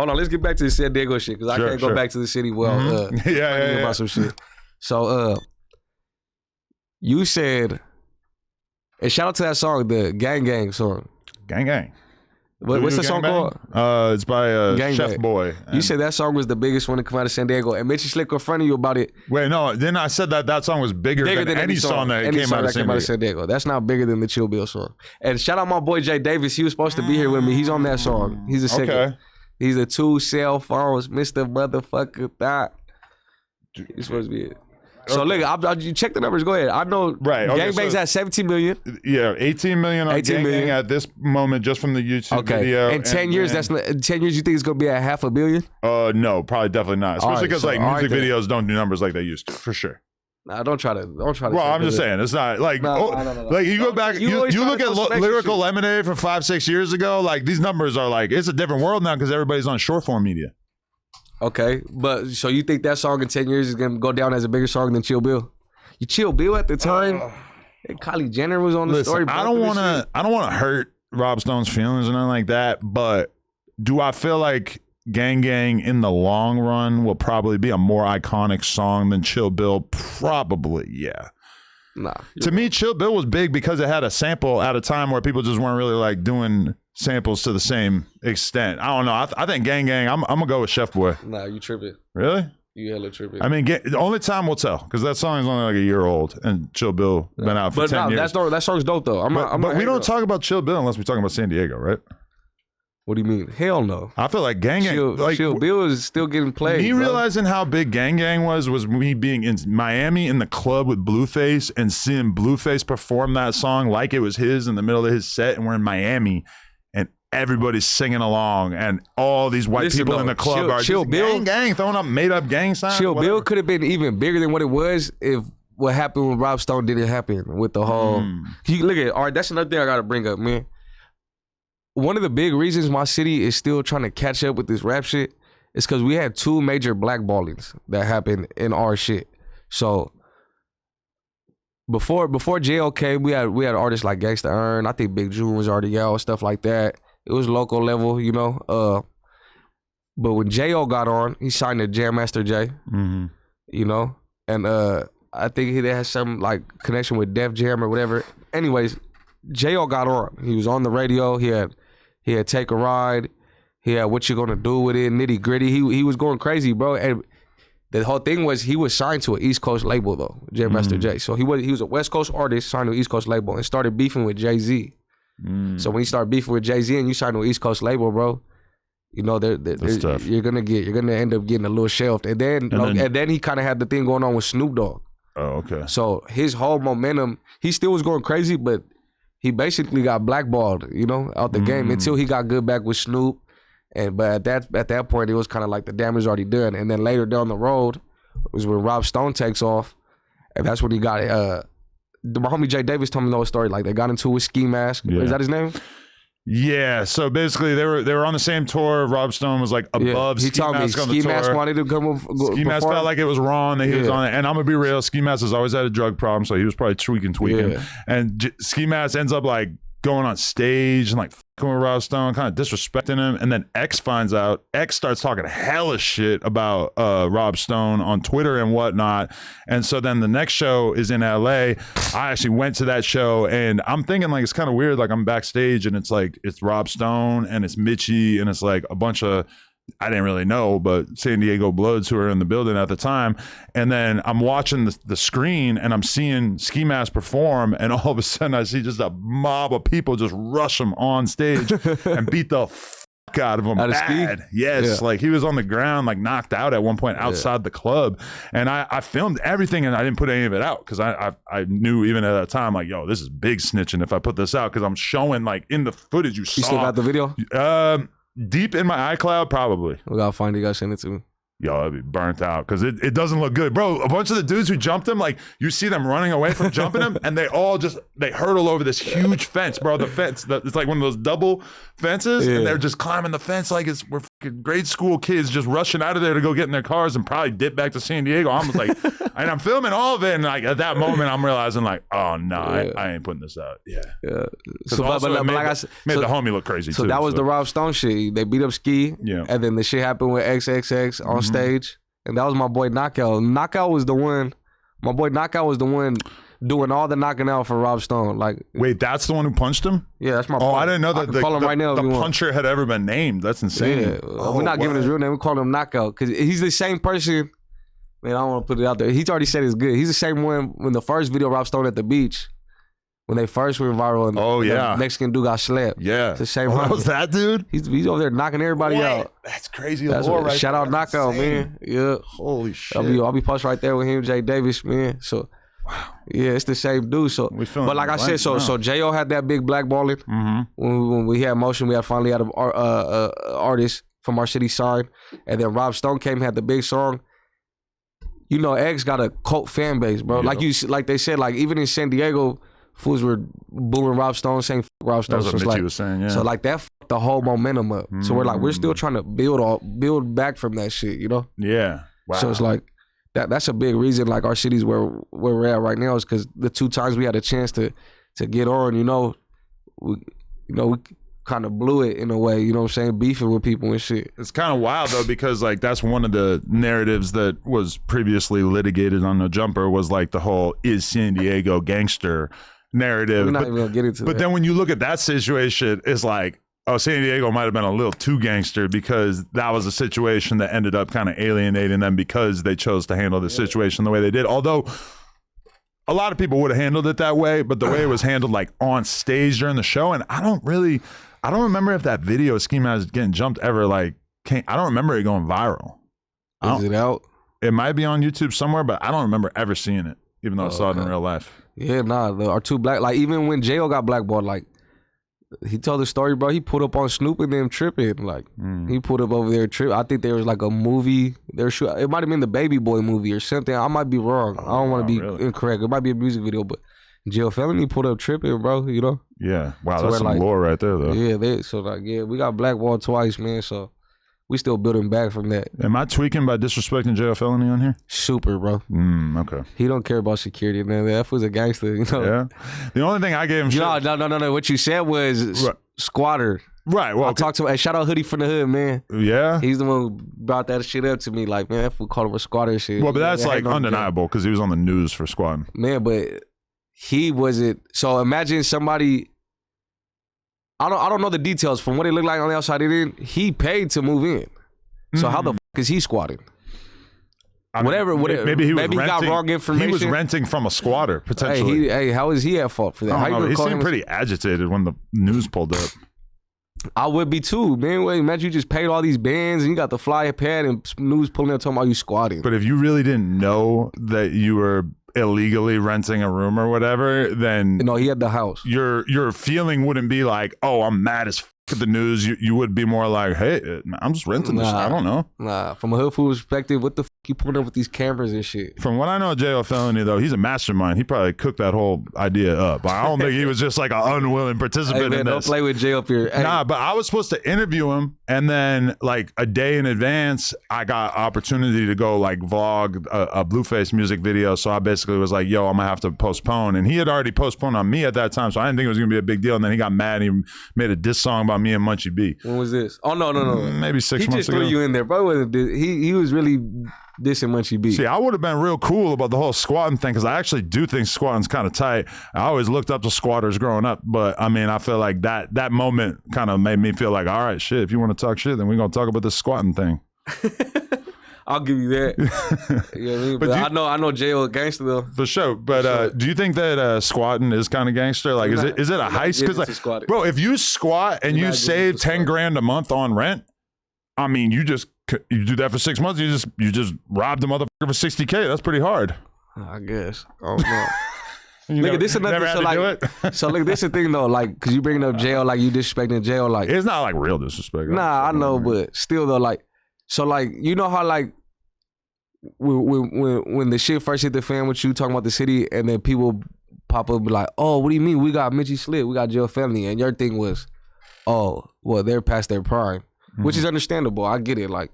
Hold on, let's get back to the San Diego shit because I can't go back to the city about some shit. So, you said, and shout out to that song, the Gang Gang song. Gang Gang. What's the song called? It's by Chef Boy. You said that song was the biggest one to come out of San Diego, and Mitchie Slick confronted you about it. Wait, no. Then I said that song was bigger than any song that came out of San Diego. That's not bigger than the Chill Bill song. And shout out my boy Jay Davis. He was supposed to be here with me. He's on that song. He's a singer. Okay. He's a 2 cell phones, Mr. Motherfucker Thought. He's supposed to be it. So look, you check the numbers. Go ahead. I know. Right. Okay, Gangbang's at 17 million. Yeah, 18 million on Gang Gang at this moment, just from the YouTube video. In 10 years, in 10 years, you think it's gonna be at $500 million? No, probably definitely not. Especially because music videos don't do numbers like they used to, for sure. Nah, don't try to. Well, I'm just saying, it's not like like you go back, you look at Lyrical Lemonade from 5-6 years ago. Like these numbers are like it's a different world now because everybody's on short form media. Okay, but so you think that song in 10 years is gonna go down as a bigger song than Chill Bill? You Chill Bill at the time, and Kylie Jenner was on the story. I don't want to hurt Rob Stone's feelings or nothing like that, but do I feel like Gang Gang in the long run will probably be a more iconic song than Chill Bill? Probably, yeah. Nah. To me, Chill Bill was big because it had a sample at a time where people just weren't really like doing samples to the same extent. I don't know. I think Gang Gang, I'm gonna go with Chef Boy. Nah, you tripping. Really? You hella tripping. I mean, the only time will tell because that song is only like a year old and Chill Bill been out for 10 years. That song's dope though. But we don't talk about Chill Bill unless we're talking about San Diego, right? What do you mean? Hell no. I feel like Gang Gang, Chill Bill is still getting played. Me realizing how big Gang Gang was me being in Miami in the club with Blueface and seeing Blueface perform that song like it was his in the middle of his set, and we're in Miami and everybody's singing along and all these white people in the club are just Gang Gang throwing up made up gang signs. Chill Bill could have been even bigger than what it was if what happened with Rob Stone didn't happen with the whole. You look at it. All right, that's another thing I got to bring up, man. One of the big reasons my city is still trying to catch up with this rap shit is because we had 2 major blackballings that happened in our shit. So before JLK, we had artists like Gangsta Earn. I think Big June was already out, stuff like that. It was local level, you know. But when J.O. got on, he signed to Jam Master Jay, you know, and I think he had some like connection with Def Jam or whatever. Anyways, J.O. got on. He was on the radio. He had Take a Ride. He had What You Gonna Do With It, Nitty Gritty. He was going crazy, bro. And the whole thing was he was signed to an East Coast label though, Jam Master Jay. So he was a West Coast artist signed to an East Coast label and started beefing with Jay-Z. So when you start beefing with Jay-Z and you sign to an East Coast label, bro, you know you're gonna end up getting a little shelved. And then he kind of had the thing going on with Snoop Dogg. Oh, okay. So his whole momentum, he still was going crazy, but he basically got blackballed, you know, out the game until he got good back with Snoop. But at that point, it was kind of like the damage already done. And then later down the road was when Rob Stone takes off, and that's when he got my homie Jay Davis told me the story. Like they got into a Ski Mask. Yeah. Is that his name? Yeah. So basically, they were on the same tour. Rob Stone was like above Ski Mask on the tour. Ski Mask wanted to come. Ski Mask felt like it was wrong that he was on it. And I'm gonna be real. Ski Mask has always had a drug problem, so he was probably tweaking. Yeah. And Ski Mask ends up like going on stage and like fucking with Rob Stone, kind of disrespecting him. And then X finds out. X starts talking hella shit about Rob Stone on Twitter and whatnot. And so then the next show is in LA. I actually went to that show and I'm thinking like it's kind of weird. Like I'm backstage and it's like it's Rob Stone and it's Mitchie and it's like a bunch of I didn't really know, but San Diego Bloods who were in the building at the time. And then I'm watching the screen and I'm seeing Ski Mask perform. And all of a sudden I see just a mob of people just rush him on stage and beat the fuck out of him. Bad. Yes. Yeah. Like he was on the ground, like knocked out at one point outside the club. And I filmed everything and I didn't put any of it out because I knew even at that time, like, yo, this is big snitching if I put this out because I'm showing like in the footage you saw. You still got the video? Deep in my iCloud, probably. We gotta find it. You gotta send it to me. Yo, I'd be burnt out because it doesn't look good. Bro, a bunch of the dudes who jumped him, like you see them running away from jumping him and they hurdle over this huge fence, bro. The fence, it's like one of those double fences and they're just climbing the fence like we're grade school kids just rushing out of there to go get in their cars and probably dip back to San Diego. I'm like, and I'm filming all of it, and like at that moment, I'm realizing like, oh no, I ain't putting this out. Yeah. So, but like I said, made the homie look crazy. So too, that was the Rob Stone shit. They beat up Ski. Yeah. And then the shit happened with XXX on stage, and that was my boy Knockout. Knockout was the one. My boy Knockout was the one doing all the knocking out for Rob Stone. Like, wait, that's the one who punched him? Yeah, that's my boy. boy. I didn't know that the puncher had ever been named. That's insane. Yeah. We're not giving his real name. We call him Knockout because he's the same person. Man, I don't want to put it out there. He's already said it's good. He's the same one when the first video Rob Stone at the beach, when they first went viral and the Mexican dude got slapped. Yeah. It's the same that was that dude? He's over there knocking everybody out. That's crazy. Shout out Knockout, man. Yeah. Holy shit. I'll be posted right there with him, Jay Davis, man. So yeah, it's the same dude. So, but like I said, so J.O. had that big blackballing. When we had Motion, we had finally had an artist from our city signed, and then Rob Stone came, had the big song. You know, X got a cult fan base, bro. Yeah. Like they said, like even in San Diego, fools were booing Rob Stone, saying Rob Stone. That's what Mitchie was saying. Yeah. So like that fucked the whole momentum up. So we're still trying to build back from that shit, you know? Yeah. Wow. So it's like. That's a big reason, like our city's where we're at right now, is because the 2 times we had a chance to get on, we kind of blew it in a way, you know what I'm saying, beefing with people and shit. It's kind of wild though, because like that's one of the narratives that was previously litigated on No Jumper, was like the whole is San Diego gangster narrative. We're not even gonna get into but that. Then when you look at that situation, it's like, oh, San Diego might have been a little too gangster because that was a situation that ended up kind of alienating them because they chose to handle the situation the way they did. Although a lot of people would have handled it that way, but the way it was handled like on stage during the show, and I don't remember if that video of Ski Mask getting jumped ever I don't remember it going viral. Is it out? It might be on YouTube somewhere, but I don't remember ever seeing it, even though I saw it in real life. Yeah, our 2 black, like even when J.O. got blackballed, like he told the story, bro. He put up on Snoop and them tripping. Like he put up over there tripping. I think there was like a movie. It might have been the Baby Boy movie or something. I might be wrong. I don't want to be incorrect. It might be a music video, but Jail Felony put up tripping, bro. You know? Yeah. Wow, so that's some lore right there, though. Yeah. We got blackballed twice, man. So we still building back from that. Am I tweaking by disrespecting Jail Felony on here? Super, bro. Okay. He don't care about security, man. That was a gangster, you know? Yeah. The only thing I gave him shit. No. What you said was squatter. Right. Well, I talked to him. Hey, shout out Hoodie from the Hood, man. Yeah. He's the one who brought that shit up to me. Like, man, that fool called him a squatter and shit. Well, but that's like undeniable because he was on the news for squatting. Man, but he wasn't. So imagine somebody. I don't know the details from what it looked like on the outside in. He paid to move in. So how the fuck is he squatting? Whatever. Maybe he got wrong information. He was renting from a squatter potentially. Hey, how is he at fault for that? I don't know, he seemed pretty agitated when the news pulled up. I would be too, man. Imagine you just paid all these bands and you got the flyer pad and news pulling up talking about you squatting. But if you really didn't know that you were illegally renting a room or whatever, then no, he had the house. Your feeling wouldn't be like, oh, I'm mad as at the news. You would be more like, hey, I'm just renting this. I don't know. Nah, from a hood food perspective, what the you pulling up with these cameras and shit? From what I know of J.O. Felony, though, he's a mastermind. He probably cooked that whole idea up. I don't think he was just like an unwilling participant in this. Don't play with J up here. Hey. Nah, but I was supposed to interview him, and then like a day in advance, I got opportunity to go like vlog a Blueface music video. So I basically was like, yo, I'm gonna have to postpone. And he had already postponed on me at that time, so I didn't think it was gonna be a big deal. And then he got mad and he made a diss song about me and Munchie B. When was this? Oh no. Maybe 6 months ago. He just threw you in there, bro. He was really dissing Munchie B. See, I would have been real cool about the whole squatting thing because I actually do think squatting's kind of tight. I always looked up to squatters growing up, but I mean, I feel like that moment kind of made me feel like, all right, shit, if you want to talk shit, then we're going to talk about this squatting thing. I'll give you that. You know what I mean? But I know J.O. gangster though. For sure. But do you think that squatting is kind of gangster? Like, is it a heist? Because like, bro, if you squat and you save 10 grand a month on rent, I mean, you do that for 6 months. You just robbed a motherfucker for $60K. That's pretty hard. I guess. I don't know. Look, this is another. So look, this is the thing though. Like, cause you bringing up jail, like you disrespecting jail, like it's not like real disrespect. Nah, I know, but still though, like, so like you know how like when the shit first hit the fan with you talking about the city, and then people pop up and be like, oh, what do you mean? We got Mitchie Slip, we got Jail Family, and your thing was, oh, well, they're past their prime. which is understandable. I get it. Like,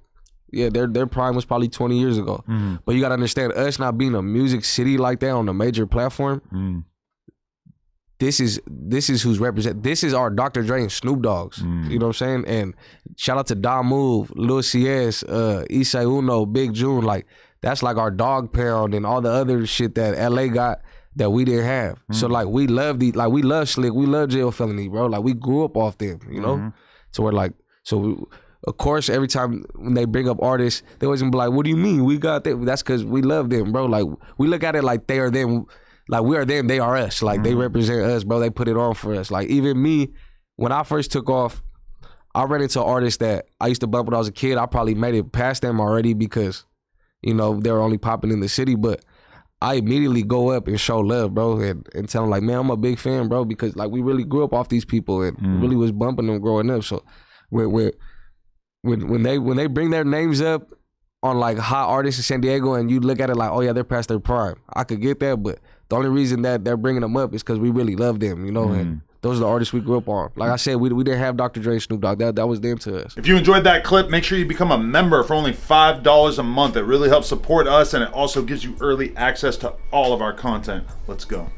yeah, their prime was probably 20 years ago. But you gotta understand, us not being a music city like that on a major platform. This is who's represent. This is our Dr. Dre and Snoop Dogg's. You know what I'm saying? And shout out to Da Move, Lil CS, Isai Uno, Big June. Like, that's like our dog pound and all the other shit that LA got that we didn't have. So like, we love we love Slick, we love Jail Felony, bro. Like, we grew up off them, you know? So we're like, of course, every time when they bring up artists, they always be like, what do you mean? We got that. That's because we love them, bro. Like, we look at it like they are them. Like, we are them, they are us. Like, they represent us, bro. They put it on for us. Like, even me, when I first took off, I ran into artists that I used to bump when I was a kid. I probably made it past them already because, you know, they were only popping in the city. But I immediately go up and show love, bro, and tell them, like, man, I'm a big fan, bro, because, like, we really grew up off these people and really was bumping them growing up. So when they bring their names up on, like, hot artists in San Diego and you look at it like, oh, yeah, they're past their prime, I could get that, but the only reason that they're bringing them up is because we really love them, you know, and those are the artists we grew up on. Like I said, we didn't have Dr. Dre and Snoop Dogg. That was them to us. If you enjoyed that clip, make sure you become a member for only $5 a month. It really helps support us, and it also gives you early access to all of our content. Let's go.